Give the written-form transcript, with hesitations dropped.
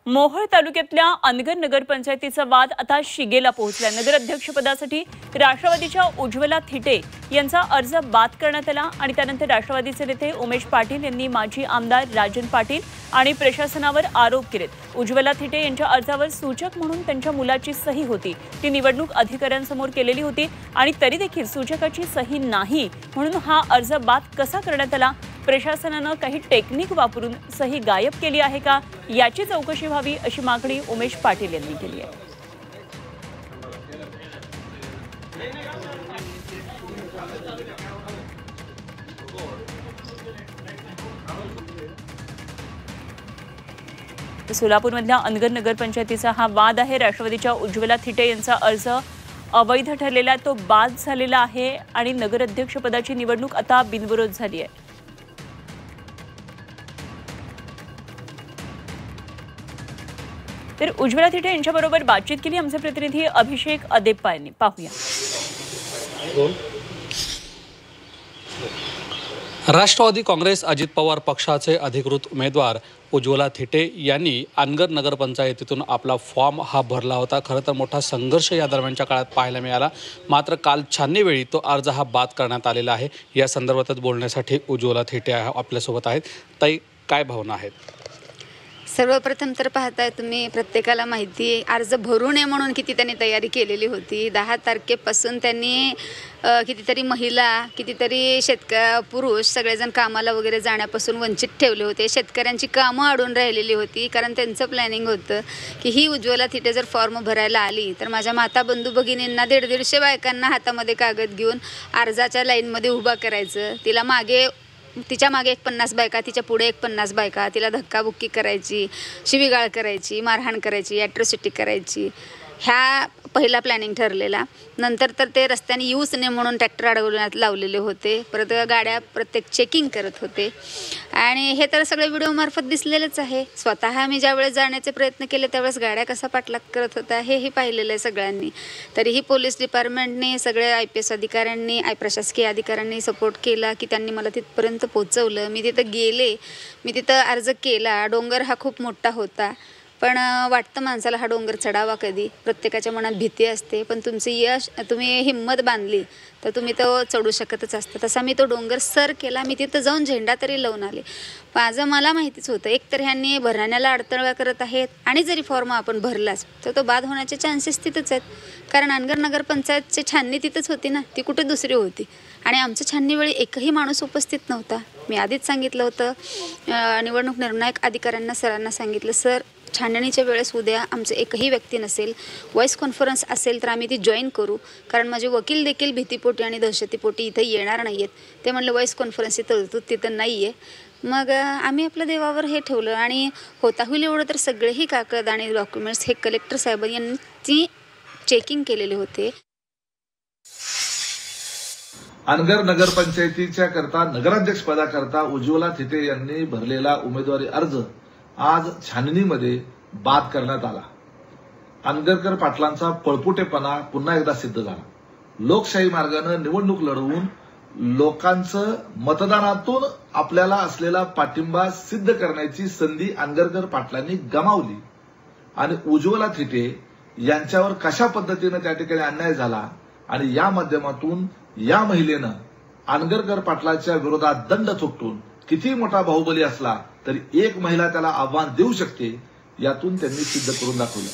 मोहोळ तालुक्यातल्या अनगर नगरपंचायतीचा वाद आता शिगेला पोहोचला। नगराध्यक्षपदासाठी राष्ट्रवादीच्या उज्ज्वला थिटे यांचा अर्ज बाद करण्यात आला आणि त्यानंतर राष्ट्रवादीचे नेते उमेश पाटील यांनी माजी आमदार राजन पाटील आणि प्रशासनावर आरोप केलेत। उज्ज्वला थिटे यांच्या अर्जावर सूचक म्हणून त्यांच्या मुलाची सही होती, ती निवडणूक अधिकाऱ्यांसमोर केलेली होती आणि तरी देखील सूचकाची सही नाही म्हणून हा अर्ज बाद कसा करण्यात आला? प्रशासनाने काही टेक्निक वापरून सही गायब केली आहे का, याची चौकशी व्हावी अशी मागणी उमेश पाटील यांनी केली आहे। सोलापूरमधल्या अनगर नगरपंचायतीचा हा वाद आहे। राष्ट्रवादीच्या उज्ज्वला थिटे यांचा अर्ज अवैध ठरलेला तो बाद झालेला आहे आणि नगराध्यक्षपदाची निवडणूक आता बिनविरोध झाली आहे। तर उज्ज्वला थिटे यांच्याबरोबर बातचीत केली आमचे प्रतिनिधी अभिषेक अदेप्पा यांनी। पाहूया। राष्ट्रवादी काँग्रेस अजित पवार पक्षाचे अधिकृत उमेदवार उज्ज्वला थिटे यांनी अनगर नगरपंचायतीतून आपला फॉर्म हा भरला होता। खरं तर मोठा संघर्ष या दरम्यानच्या काळात पाहायला मिळाला, मात्र काल छाननीवेळी तो अर्ज हा बाद करण्यात आलेला आहे। या संदर्भात बोलण्यासाठी उज्ज्वला थिटे आपल्यासोबत आहेत। ताई, काय भावना आहेत? सर्वप्रथम तर पाहताय तुम्ही, प्रत्येकाला माहिती आहे अर्ज भरू नये म्हणून किती त्यांनी तयारी केलेली होती। 10 तारखेपासून त्यांनी कितीतरी महिला, कितीतरी पुरुष सगळेजण कामाला वगैरे जाण्यापासून वंचित ठेवले होते। शेतकऱ्यांची कामं अडून राहिलेली होती, कारण त्यांचं प्लॅनिंग होतं की ही उज्ज्वला थिटे जर फॉर्म भरायला आली तर माझ्या माता बंधू भगिनींना 150 बायकांना हातामध्ये कागद घेऊन अर्जाच्या लाईनमध्ये उभा करायचं, तिच्या मागे एक 50 बायका, तिच्या पुढे एक 50 बायका, तिला धक्काबुक्की करायची, शिवीगाळ करायची, मारहाण करायची, ॲट्रॉसिटी करायची। ह्या पहिला प्लॅनिंग ठरलेला। नंतर तर ते रस्त्याने येऊच नये म्हणून ट्रॅक्टर अडवण्यात लावलेले होते, परत गाड्या प्रत्येक चेकिंग करत होते आणि हे तर सगळे व्हिडिओमार्फत दिसलेलंच आहे। स्वतः आम्ही ज्यावेळेस जाण्याचे प्रयत्न केले त्यावेळेस गाड्या कसा पाठलाग करत होता हेही पाहिलेलं आहे सगळ्यांनी। तरीही पोलीस डिपार्टमेंटने, सगळे IPS अधिकाऱ्यांनी, प्रशासकीय अधिकाऱ्यांनी सपोर्ट केला की त्यांनी मला तिथपर्यंत पोहोचवलं। मी तिथं गेले, मी तिथं अर्ज केला। डोंगर हा खूप मोठा होता, पण वाटतं माणसाला हा डोंगर चढावा कधी, प्रत्येकाच्या मनात भीती असते, पण तुम्ही हिम्मत बांधली तर तुम्ही तो चढू शकतच असता। तसा मी तो डोंगर सर केला। मी तिथं जाऊन झेंडा तरी लावून आले। माझं मला माहितीच होतं एकतर ह्यांनी भरण्याला अडथळा करत आहेत आणि जरी फॉर्म आपण भरलाच तर तो बाद होण्याचे चान्सेस तिथंच आहेत, कारण अनगर नगरपंचायतची छाननी तिथंच होती ना, ती कुठे दुसरी होती आणि आमच्या छाननीवेळी एकही माणूस उपस्थित नव्हता। मी आधीच सांगितलं होतं, निवडणूक निर्णायक अधिकाऱ्यांना, सरांना सांगितलं, सर छाननीच्या वेळेस उद्या आमचं एकही व्यक्ती नसेल, व्हॉइस कॉन्फरन्स असेल तर आम्ही ती जॉईन करू, कारण माझे वकील देखील भीतीपोटी आणि दहशतीपोटी इथं येणार नाही आहेत। ते म्हणलं व्हॉइस कॉन्फरन्सची तरतूद तिथं नाही आहे। मग आम्ही आपल्या देवावर हे ठेवलं आणि होता होईल एवढं तर सगळेही कागद आणि डॉक्युमेंट्स हे कलेक्टर साहेब यांनी चेकिंग केलेले होते। अनगर नगरपंचायतीच्या करता, नगराध्यक्षपदाकरता उज्ज्वला थिटे यांनी भरलेला उमेदवारी अर्ज आज छाननीमध्ये बाद करण्यात आला। अनगरकर पाटलांचा पळपुटेपणा पुन्हा एकदा सिद्ध झाला। लोकशाही मार्गाने निवडणूक लढवून लोकांचं मतदानातून आपल्याला असलेला पाठिंबा सिद्ध करण्याची संधी अनगरकर पाटलांनी गमावली आणि उज्ज्वला थिटे यांच्यावर कशा पद्धतीने त्या ठिकाणी अन्याय झाला आणि या माध्यमातून या महिलेनं अनगरकर पाटलाच्या विरोधात दंड थोपटून, किती मोठा बाहुबली असला तरी एक महिला त्याला आव्हान देऊ शकते, यातून त्यांनी सिद्ध करून दाखवलं।